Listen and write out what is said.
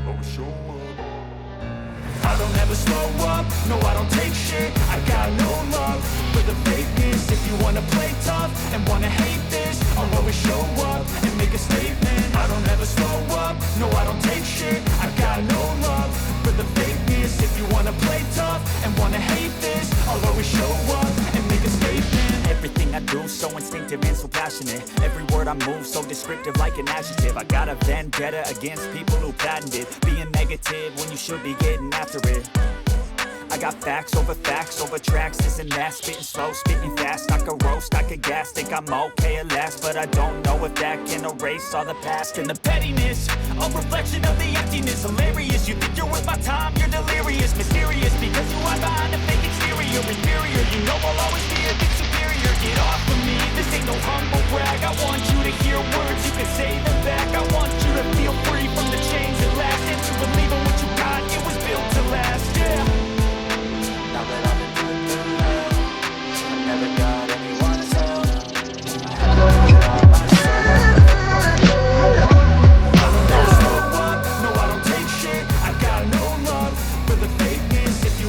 always show up. I don't ever slow up, no I don't take shit. I got no love for the fakeness. If you wanna play tough and wanna hate this, I'll always show up and make a statement. I don't ever slow up, no I don't take shit. I got no love for the fakeness. If you wanna play tough and wanna hate this, I'll always show up and make a statement. Everything I do so instinctive and so passionate. Every word I move so descriptive like an adjective. I got a vendetta against people who patented being negative when you should be getting after it. I got facts over tracks, this and that. Spitting slow, spitting fast, I could roast, I could gas. Think I'm okay at last, but I don't know if that can erase all the past. And the pettiness, a reflection of the emptiness. Hilarious, you think you're worth my time,